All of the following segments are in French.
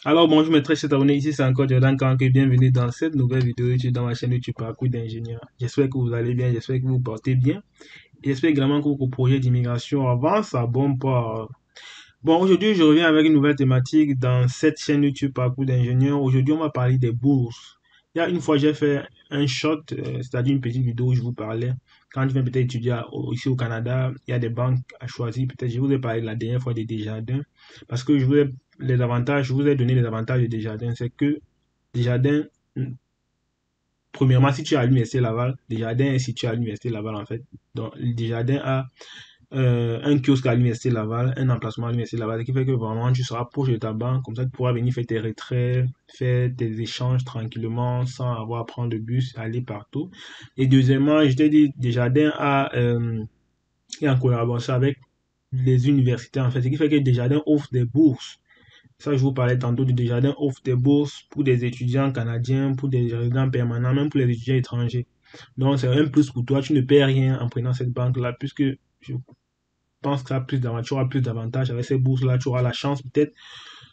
Alors bonjour mes très chers abonnés, ici c'est encore Jordan Kank et bienvenue dans cette nouvelle vidéo YouTube dans ma chaîne YouTube Parcours d'ingénieur. J'espère que vous allez bien, j'espère que vous vous portez bien. Et j'espère également que vos projets d'immigration avancent à bon pas. Bon, aujourd'hui je reviens avec une nouvelle thématique dans cette chaîne YouTube Parcours d'ingénieur. Aujourd'hui on va parler des bourses. Il y a une fois j'ai fait un short, c'est-à-dire une petite vidéo où je vous parlais. Quand je viens peut-être étudier ici au Canada, il y a des banques à choisir. Peut-être je vous ai parlé la dernière fois des Desjardins. Parce que je vous ai donné les avantages de Desjardins. C'est que Desjardins, premièrement, si tu es à l'Université Laval, Desjardins est situé à l'Université Laval en fait. Donc Desjardins a un kiosque à l'Université Laval, un emplacement à l'Université Laval, ce qui fait que vraiment tu seras proche de ta banque, comme ça tu pourras venir faire tes retraits, faire tes échanges tranquillement, sans avoir à prendre de bus, aller partout. Et deuxièmement, je t'ai dit, Desjardins est en collaboration avec les universités en fait, ce qui fait que Desjardins offre des bourses. Ça, je vous parlais tantôt de Desjardins offre des bourses pour des étudiants canadiens, pour des résidents permanents, même pour les étudiants étrangers. Donc, c'est un plus pour toi. Tu ne perds rien en prenant cette banque-là, puisque je pense que tu auras plus d'avantages avec ces bourses-là. Tu auras la chance peut-être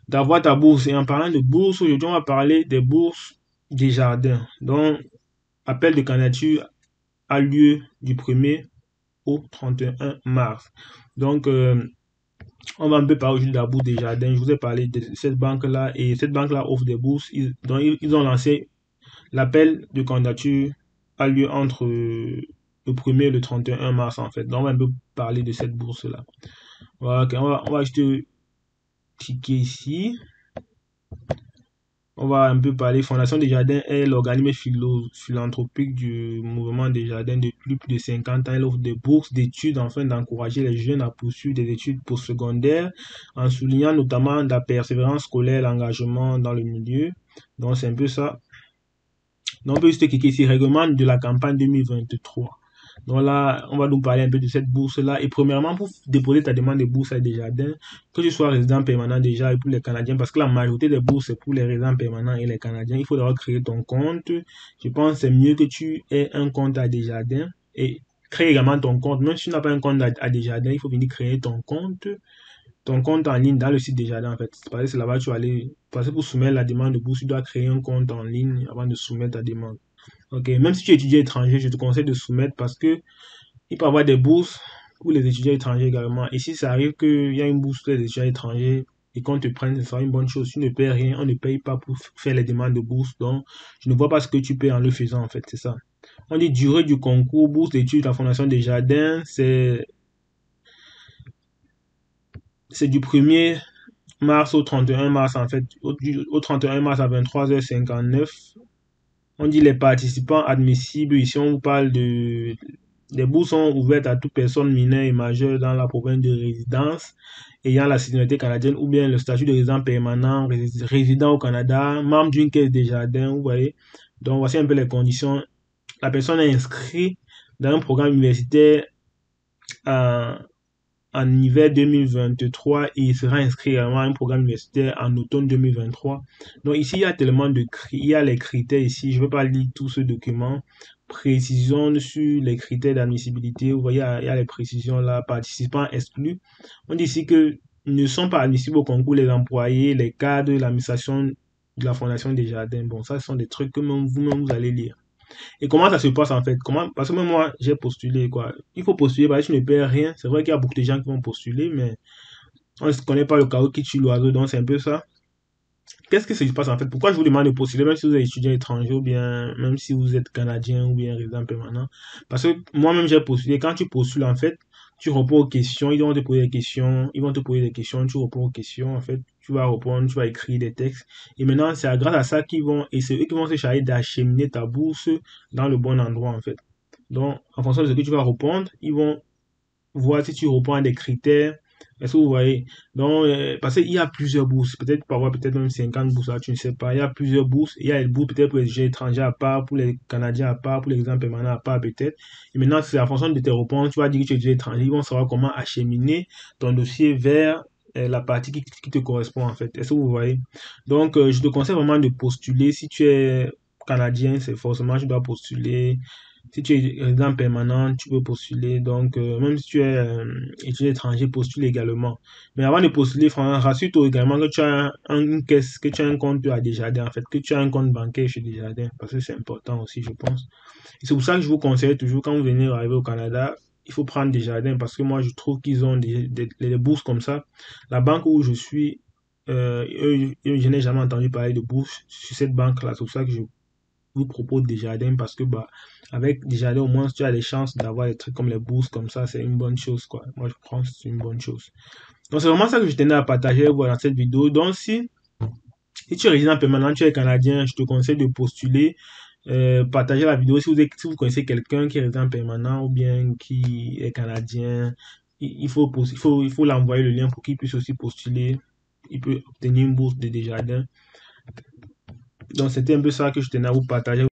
d'avoir ta bourse. Et en parlant de bourse, aujourd'hui, on va parler des bourses Desjardins. Donc, appel de candidature a lieu du 1er au 31 mars. Donc, on va un peu parler aujourd'hui de la bourse Desjardins. Je vous ai parlé de cette banque-là et cette banque-là offre des bourses. Donc, ils ont lancé l'appel de candidature a lieu entre le 1er et le 31 mars en fait. Donc, on va un peu parler de cette bourse-là. Voilà, okay, on va juste cliquer ici. On va un peu parler. Fondation Desjardins est l'organisme philanthropique du mouvement Desjardins depuis plus de 50 ans. Elle offre des bourses d'études afin d'encourager les jeunes à poursuivre des études postsecondaires en soulignant notamment la persévérance scolaire, l'engagement dans le milieu. Donc c'est un peu ça. Donc on peut juste cliquer ici, règlement de la campagne 2023. Donc là, on va nous parler un peu de cette bourse-là. Et premièrement, pour déposer ta demande de bourse à Desjardins, que tu sois résident permanent déjà et pour les Canadiens, parce que la majorité des bourses, c'est pour les résidents permanents et les Canadiens, il faut d'abord créer ton compte. Je pense que c'est mieux que tu aies un compte à Desjardins et crée également ton compte. Même si tu n'as pas un compte à Desjardins, il faut venir créer ton compte en ligne dans le site Desjardins en fait. Parce que c'est là-bas que tu vas aller, parce que pour soumettre la demande de bourse, tu dois créer un compte en ligne avant de soumettre ta demande. Ok, même si tu es étudiant étranger, je te conseille de soumettre parce que il peut y avoir des bourses pour les étudiants étrangers également. Et si ça arrive qu'il y a une bourse pour les étudiants étrangers et qu'on te prenne, ce sera une bonne chose. Tu ne payes rien, on ne paye pas pour faire les demandes de bourse. Donc, je ne vois pas ce que tu payes en le faisant en fait, c'est ça. On dit durée du concours, bourse d'études, la Fondation Desjardins, c'est du 1er mars au 31 mars en fait. Au 31 mars à 23h59. On dit les participants admissibles. Ici, on vous parle de... Les bourses sont ouvertes à toute personne mineure et majeure dans la province de résidence ayant la citoyenneté canadienne ou bien le statut de résident permanent, résident au Canada, membre d'une caisse Desjardins, vous voyez. Donc, voici un peu les conditions. La personne est inscrite dans un programme universitaire en hiver 2023 et il sera inscrit également à un programme universitaire en automne 2023. Donc ici, il y a tellement il y a les critères ici. Je ne vais pas lire tout ce document. Précision sur les critères d'admissibilité. Vous voyez, il y a les précisions là. Participants exclus. On dit ici que ne sont pas admissibles au concours les employés, les cadres, l'administration de la Fondation Desjardins. Bon, ça, ce sont des trucs que vous-même, vous allez lire. Et comment ça se passe en fait? Parce que même moi, j'ai postulé quoi. Il faut postuler parce que tu ne perds rien. C'est vrai qu'il y a beaucoup de gens qui vont postuler, mais on ne connaît pas le chaos qui tue l'oiseau, donc c'est un peu ça. Qu'est-ce que ça se passe en fait? Pourquoi je vous demande de postuler, même si vous êtes étudiant étranger ou bien même si vous êtes canadien ou bien résident permanent? Parce que moi-même j'ai postulé. Quand tu postules en fait, tu réponds aux questions, ils vont te poser des questions, tu réponds aux questions en fait, tu vas répondre, tu vas écrire des textes. Et maintenant, c'est grâce à ça et c'est eux qui vont se charger d'acheminer ta bourse dans le bon endroit en fait. Donc, en fonction de ce que tu vas répondre, ils vont voir si tu réponds à des critères. Est-ce que vous voyez? Donc, parce qu'il y a plusieurs bourses. Peut-être par avoir peut-être même 50 bourses là, tu ne sais pas. Il y a plusieurs bourses. Il y a des bourses peut-être pour les étrangers à part, pour les Canadiens à part, pour les exemples permanents à part peut-être. Et maintenant, c'est en fonction de tes réponses. Tu vas dire que tu es étranger. Ils vont savoir comment acheminer ton dossier vers la partie qui te correspond en fait. Est-ce que vous voyez? Donc, je te conseille vraiment de postuler. Si tu es Canadien, c'est forcément tu dois postuler. Si tu es résident permanent, tu peux postuler. Donc, même si tu es étudiant étranger, postule également. Mais avant de postuler, franchement, rassure-toi également que tu as une caisse, que tu as un compte à Desjardins, en fait, que tu as un compte bancaire chez Desjardins, parce que c'est important aussi, je pense. Et c'est pour ça que je vous conseille toujours, quand vous venez arriver au Canada, il faut prendre Desjardins, parce que moi, je trouve qu'ils ont des bourses comme ça. La banque où je suis, je n'ai jamais entendu parler de bourse sur cette banque-là. C'est pour ça que je vous propose Desjardins, parce que bah, avec Desjardins, au moins, tu as les chances d'avoir des trucs comme les bourses comme ça. C'est une bonne chose, quoi. Moi, je pense que c'est une bonne chose. Donc, c'est vraiment ça que je tenais à partager avec vous dans cette vidéo. Donc, si tu es résident permanent, tu es canadien, je te conseille de postuler. Partagez la vidéo si vous connaissez quelqu'un qui est résident permanent ou bien qui est canadien. Il faut l'envoyer le lien pour qu'il puisse aussi postuler. Il peut obtenir une bourse de Desjardins. Donc, c'était un peu ça que je tenais à vous partager.